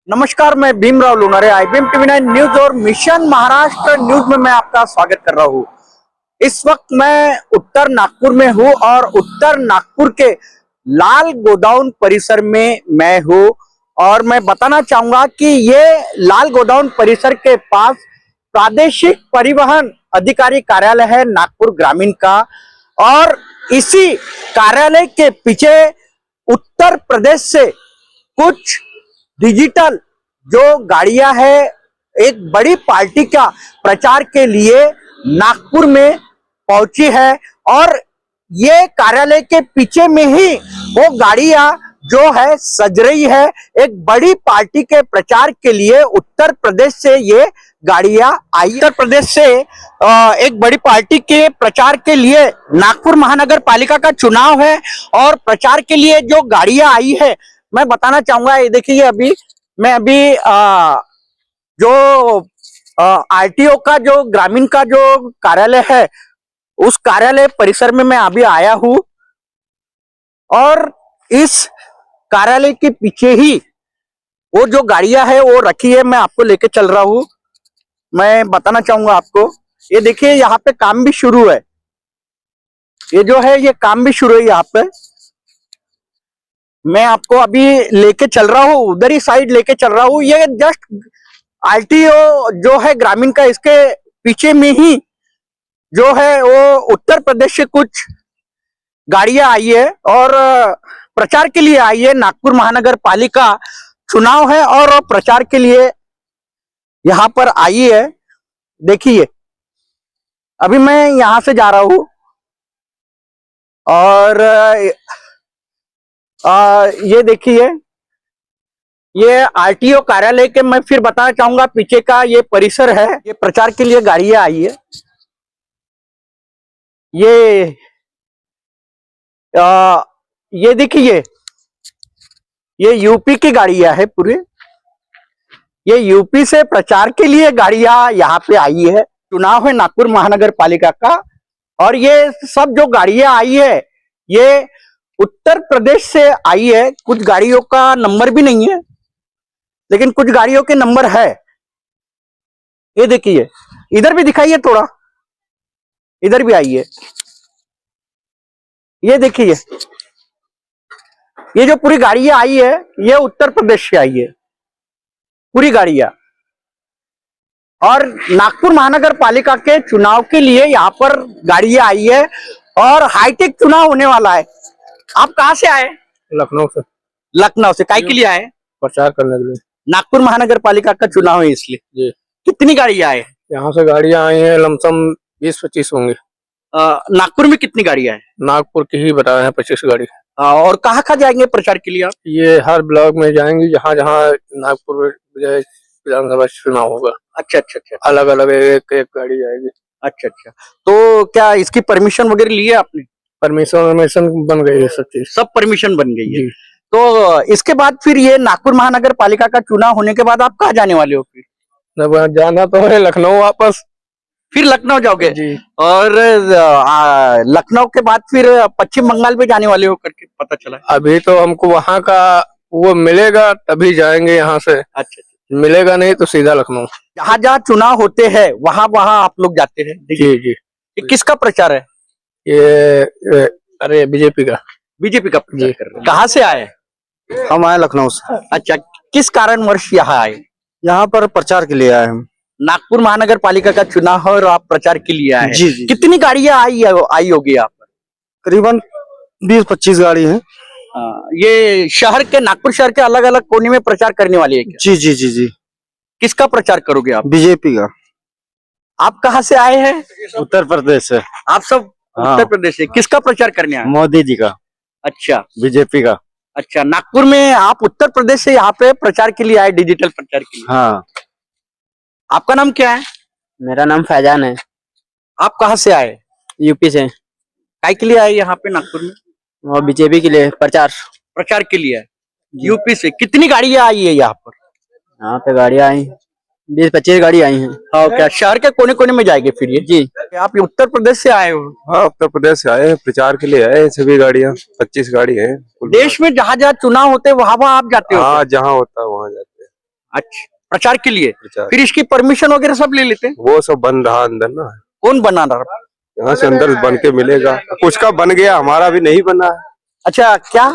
नमस्कार, मैं Bhimrao Lonare IBM TV9 news और मिशन महाराष्ट्र न्यूज में मैं आपका स्वागत कर रहा हूँ। इस वक्त मैं उत्तर नागपुर में हूँ और उत्तर नागपुर के लाल गोडाउन परिसर में मैं हूँ और मैं बताना चाहूंगा कि ये लाल गोडाउन परिसर के पास प्रादेशिक परिवहन अधिकारी कार्यालय है नागपुर ग्रामीण का और इसी कार्यालय के पीछे उत्तर प्रदेश से कुछ डिजिटल जो गाड़ियां है एक बड़ी पार्टी का प्रचार के लिए नागपुर में पहुंची है और ये कार्यालय के पीछे में ही वो गाड़ियां जो है सज रही है। एक बड़ी पार्टी के प्रचार के लिए उत्तर प्रदेश से ये गाड़ियां आई। उत्तर प्रदेश से एक बड़ी पार्टी के प्रचार के लिए नागपुर महानगर पालिका का चुनाव है और प्रचार के लिए जो गाड़ियां आई है मैं बताना चाहूंगा। ये देखिए मैं अभी जो RTO का जो ग्रामीण का जो कार्यालय है उस कार्यालय परिसर में मैं अभी आया हूं और इस कार्यालय के पीछे ही वो जो गाड़ियां है वो रखी है, मैं आपको लेके चल रहा हूं। मैं बताना चाहूंगा आपको, ये देखिए यहाँ पे काम भी शुरू है। ये जो है ये काम भी शुरू है यहाँ पे। मैं आपको अभी लेके चल रहा हूँ, उधर ही साइड लेके चल रहा हूँ। ये जस्ट RTO जो है ग्रामीण का, इसके पीछे में ही जो है वो उत्तर प्रदेश से कुछ गाड़ियां आई है और प्रचार के लिए आई है। नागपुर महानगर पालिका चुनाव है और प्रचार के लिए यहाँ पर आई है। देखिए अभी मैं यहाँ से जा रहा हूँ और ये देखिए ये RTO कार्यालय के मैं फिर बताना चाहूंगा पीछे का ये परिसर है। ये प्रचार के लिए गाड़ियां आई है। ये देखिए ये यूपी की गाड़ियां है पूरे। ये यूपी से प्रचार के लिए गाड़ियां यहाँ पे आई है। चुनाव है नागपुर महानगर पालिका का और ये सब जो गाड़ियां आई है ये उत्तर प्रदेश से आई है। कुछ गाड़ियों का नंबर भी नहीं है लेकिन कुछ गाड़ियों के नंबर है। ये देखिए इधर भी दिखाइए, थोड़ा इधर भी आइए। ये देखिए ये जो पूरी गाड़ियां आई है ये उत्तर प्रदेश से आई है पूरी गाड़ियां। और नागपुर महानगर पालिका के चुनाव के लिए यहाँ पर गाड़ियां आई है और हाईटेक चुनाव होने वाला है। आप कहाँ से आए? लखनऊ से। लखनऊ से काय के लिए आए? प्रचार करने के लिए। नागपुर महानगर पालिका का चुनाव है इसलिए जी। कितनी गाड़ियां आए? यहाँ से गाड़ियां आई हैं लमसम 20-25 होंगे। नागपुर में कितनी गाड़ियां हैं? नागपुर की ही बता रहे हैं 25 गाड़ी। और कहाँ कहाँ जाएंगे प्रचार के लिए आप? ये हर ब्लॉक में जाएंगे जहाँ जहाँ नागपुर विधानसभा चुनाव होगा। अच्छा अच्छा अच्छा, अलग अलग एक एक गाड़ी जाएगी। अच्छा अच्छा। तो क्या इसकी परमिशन वगैरह ली है आपने? परमिशन बन गई है, सब चीज सब परमिशन बन गई है। जी। तो इसके बाद फिर ये नागपुर महानगर पालिका का चुनाव होने के बाद आप कहाँ जाने वाले हो? फिर जाना तो है लखनऊ वापस। फिर लखनऊ जाओगे जी। और लखनऊ के बाद फिर पश्चिम बंगाल में जाने वाले हो करके पता चला। अभी तो हमको वहाँ का वो मिलेगा तभी जाएंगे यहाँ से। अच्छा, मिलेगा नहीं तो सीधा लखनऊ। जहाँ जहाँ चुनाव होते हैं वहाँ वहाँ आप लोग जाते हैं? जी जी। ये किसका प्रचार है? ये अरे बीजेपी का प्रचार कर रहे हैं। कहाँ से आए? हम आए लखनऊ से। अच्छा, किस कारणवश यहाँ आए? यहाँ पर प्रचार के लिए आए हम। नागपुर महानगर पालिका का चुनाव है और आप प्रचार के लिए आए? जी जी। कितनी गाड़ियां आई होगी यहाँ पर? करीबन 20-25 गाड़ी हैं। ये शहर के, नागपुर शहर के अलग अलग कोने में प्रचार करने वाली है क्या? जी जी जी जी। किसका प्रचार करोगे आप? बीजेपी का। आप कहाँ से आए हैं? उत्तर प्रदेश से। आप सब उत्तर प्रदेश से। किसका प्रचार करने आए? मोदी जी का। अच्छा, बीजेपी का। अच्छा, नागपुर में आप उत्तर प्रदेश से यहाँ पे प्रचार के लिए आए, डिजिटल प्रचार के लिए। हाँ। आपका नाम क्या है? मेरा नाम फैजान है। आप कहाँ से आए? यूपी से। काय के लिए आए यहाँ पे नागपुर में? और बीजेपी के लिए प्रचार के लिए आए। यूपी से कितनी गाड़ियां आई है यहाँ पर? यहाँ पे गाड़ियां आई 20-25 गाड़ी आई हैं। हाँ, क्या शहर के कोने कोने में जाएंगे फिर ये? जी। आप उत्तर प्रदेश से आए हो? हाँ, उत्तर प्रदेश से आए हैं, प्रचार के लिए आए। सभी गाड़ियाँ 25 गाड़ी है। देश में जहाँ जहाँ चुनाव होते हैं वहाँ वहाँ आप जाते हो? हाँ, जहाँ होता है वहाँ जाते हैं। अच्छा, प्रचार के लिए। प्रचार फिर इसकी परमिशन वगैरह सब ले लेते हैं। वो सब बन रहा अंदर ना, कौन बना रहा? यहाँ से अंदर बन के मिलेगा। कुछ का बन गया, हमारा भी नहीं बना है। अच्छा, क्या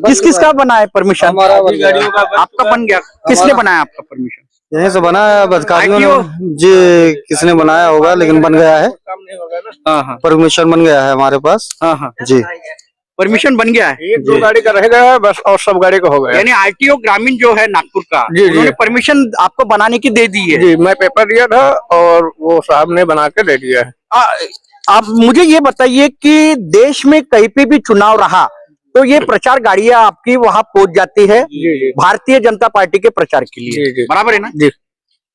किस किस का बना है परमिशन? आपका बन गया। किसने बनाया आपका परमिशन? यहीं से बना है बदकारियों ITO? ने जी, किसने बनाया होगा लेकिन बन गया है। हाँ हाँ परमिशन बन गया है हमारे पास हाँ हाँ, जी। परमिशन बन गया है। एक दो गाड़ी का रहेगा बस, और सब गाड़ी का हो गया। यानी RTO ग्रामीण जो है नागपुर का, जी, जी। उन्होंने परमिशन आपको बनाने की दे दी है। जी, मैं पेपर दिया था और वो साहब ने बना के दे दिया है। आप मुझे ये बताइए कि देश में कहीं पे भी चुनाव रहा तो ये प्रचार गाड़ियां आपकी वहां पहुंच जाती है जी जी भारतीय जनता पार्टी के प्रचार के लिए। जी जी बराबर है ना? जी।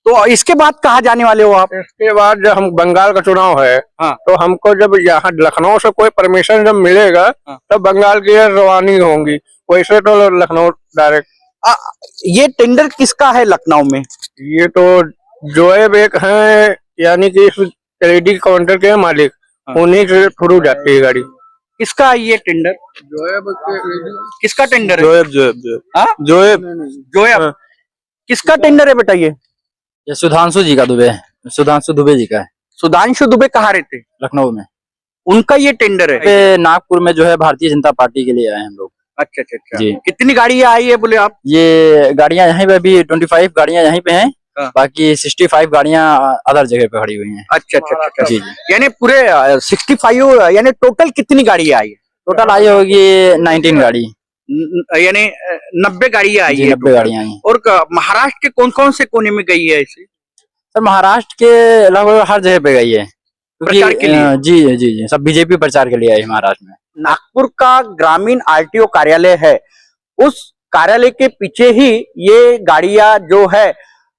तो इसके बाद कहाँ जाने वाले हो आप? इसके बाद जब हम बंगाल का चुनाव है, हाँ। तो हमको जब यहाँ लखनऊ से कोई परमिशन जब मिलेगा, हाँ। तब बंगाल की रवानी होंगी। वैसे तो लखनऊ डायरेक्ट। ये टेंडर किसका है लखनऊ में? ये तो जोएब एक है, यानी कि इस एलईडी काउंटर के मालिक, हाँ। उन्हीं के थ्रू जाती है गाड़ी। किसका है ये टेंडर? किसका टेंडर है? जोएब जोएब हाँ? जोएब जोएब। हाँ। किसका टेंडर है बेटा ये? ये सुधांशु जी का दुबे, सुधांशु दुबे जी का है, सुधांशु दुबे कहाँ रहते? लखनऊ में। उनका ये टेंडर है। पे नागपुर में जो है भारतीय जनता पार्टी के लिए आए हम लोग। अच्छा अच्छा अच्छा। जी। कितनी गाड़ियां आई है बोले आप? ये गाड़ियां यहाँ पे अभी 25 गाड़ियां यहीं पे हैं, हाँ। बाकी 65 गाड़ियां अदर जगह पे खड़ी हुई हैं। अच्छा अच्छा अच्छा। जी जी। यानी पूरे 65 यानी टोटल कितनी गाड़ियां आई है? टोटल आई होगी 19 गाड़ी। यानी 90 गाड़ियां आई जी, है 90 गाड़ियां आई। और महाराष्ट्र के कौन कौन से कोने में गई है ऐसे? सर महाराष्ट्र के लगभग हर जगह पे गई है, क्योंकि प्रचार के लिए? जी जी जी, सब बीजेपी प्रचार के लिए आई महाराष्ट्र में। नागपुर का ग्रामीण RTO कार्यालय है, उस कार्यालय के पीछे ही ये गाड़ियां जो है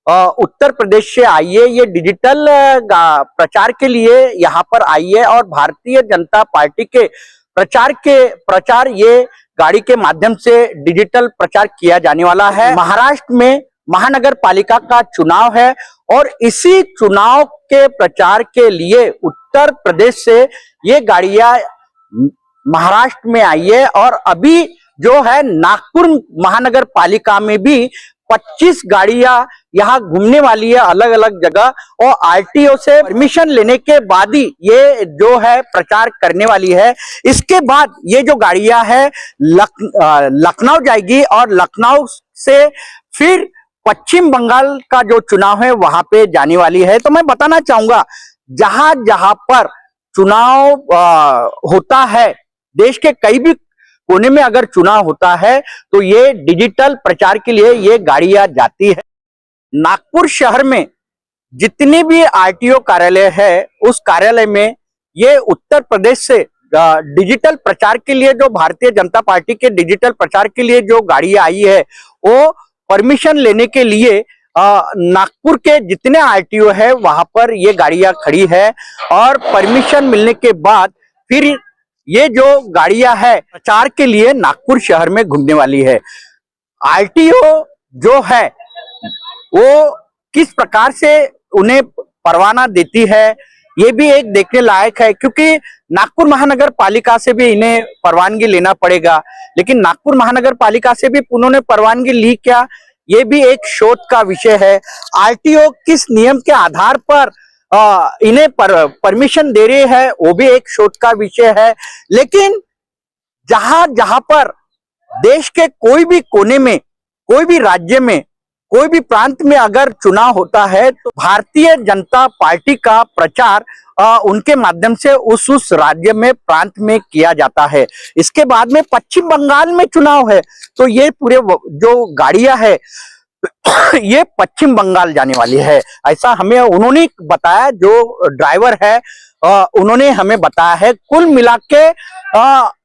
उत्तर प्रदेश से आई है। ये डिजिटल प्रचार के लिए यहाँ पर आई है और भारतीय जनता पार्टी के प्रचार ये गाड़ी के माध्यम से डिजिटल प्रचार किया जाने वाला है। महाराष्ट्र में महानगर पालिका का चुनाव है और इसी चुनाव के प्रचार के लिए उत्तर प्रदेश से ये गाड़ियां महाराष्ट्र में आई है और अभी जो है नागपुर महानगर पालिका में भी 25 गाड़ियां यहाँ घूमने वाली है अलग अलग जगह, और RTO से परमिशन लेने के बाद ही ये जो है प्रचार करने वाली है। इसके बाद ये जो गाड़ियां है लखनऊ जाएगी और लखनऊ से फिर पश्चिम बंगाल का जो चुनाव है वहां पे जाने वाली है। तो मैं बताना चाहूंगा जहां जहां पर चुनाव होता है, देश के कई भी कोने में अगर चुनाव होता है तो ये डिजिटल प्रचार के लिए ये गाड़ियां जाती है। नागपुर शहर में जितने भी RTO कार्यालय है उस कार्यालय में ये उत्तर प्रदेश से डिजिटल प्रचार के लिए जो भारतीय जनता पार्टी के डिजिटल प्रचार के लिए जो गाड़ियां आई है वो परमिशन लेने के लिए नागपुर के जितने RTO है वहां पर ये गाड़ियां खड़ी है और परमिशन मिलने के बाद फिर ये जो गाड़ियां है प्रचार के लिए नागपुर शहर में घूमने वाली है। RTO जो है वो किस प्रकार से उन्हें परवाना देती है ये भी एक देखने लायक है, क्योंकि नागपुर महानगर पालिका से भी इन्हें परवानगी लेना पड़ेगा, लेकिन नागपुर महानगर पालिका से भी उन्होंने परवानगी ली क्या, ये भी एक शोध का विषय है। RTO किस नियम के आधार पर इन्हें परमिशन दे रही है वो भी एक शोध का विषय है। लेकिन जहां जहां पर देश के कोई भी कोने में, कोई भी राज्य में, कोई भी प्रांत में अगर चुनाव होता है तो भारतीय जनता पार्टी का प्रचार उनके माध्यम से उस राज्य में, प्रांत में किया जाता है। इसके बाद में पश्चिम बंगाल में चुनाव है तो ये पूरे जो गाड़ियां है ये पश्चिम बंगाल जाने वाली है, ऐसा हमें उन्होंने बताया। जो ड्राइवर है उन्होंने हमें बताया है। कुल मिला के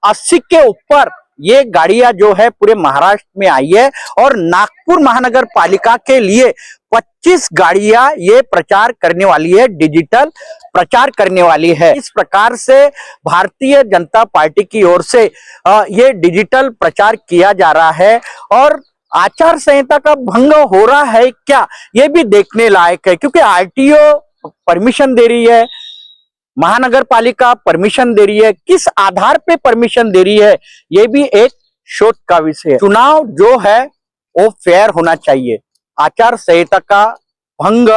80 के ऊपर ये गाड़ियां जो है पूरे महाराष्ट्र में आई है और नागपुर महानगर पालिका के लिए 25 गाड़ियां ये प्रचार करने वाली है, डिजिटल प्रचार करने वाली है। इस प्रकार से भारतीय जनता पार्टी की ओर से ये डिजिटल प्रचार किया जा रहा है और आचार संहिता का भंग हो रहा है क्या, ये भी देखने लायक है, क्योंकि RTO परमिशन दे रही है, महानगर पालिका परमिशन दे रही है, किस आधार पे परमिशन दे रही है ये भी एक शोध का विषय है। चुनाव जो है वो फेयर होना चाहिए, आचार संहिता का भंग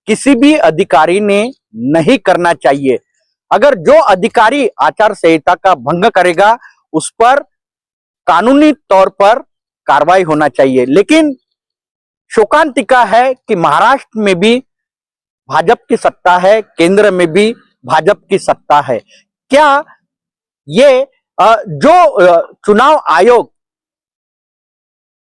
किसी भी अधिकारी ने नहीं करना चाहिए। अगर जो अधिकारी आचार संहिता का भंग करेगा उस पर कानूनी तौर पर कार्रवाई होना चाहिए। लेकिन शोकांतिका है कि महाराष्ट्र में भी भाजपा की सत्ता है, केंद्र में भी भाजपा की सत्ता है। क्या ये जो चुनाव आयोग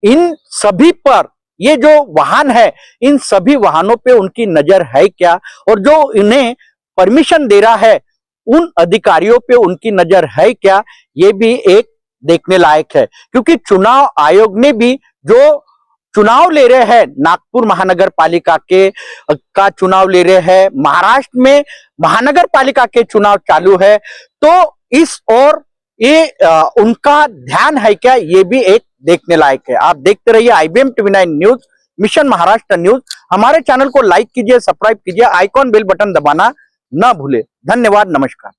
इन सभी पर, ये जो वाहन है इन सभी वाहनों पे उनकी नजर है क्या, और जो इन्हें परमिशन दे रहा है उन अधिकारियों पे उनकी नजर है क्या, ये भी एक देखने लायक है। क्योंकि चुनाव आयोग ने भी जो चुनाव ले रहे हैं, नागपुर महानगर पालिका के का चुनाव ले रहे हैं, महाराष्ट्र में महानगर पालिका के चुनाव चालू है, तो इस और ये उनका ध्यान है क्या, ये भी एक देखने लायक है। आप देखते रहिए IBM TV9 news, mission Maharashtra news. हमारे चैनल को लाइक कीजिए, सब्सक्राइब कीजिए, आइकॉन बेल बटन दबाना ना भूले। धन्यवाद, नमस्कार।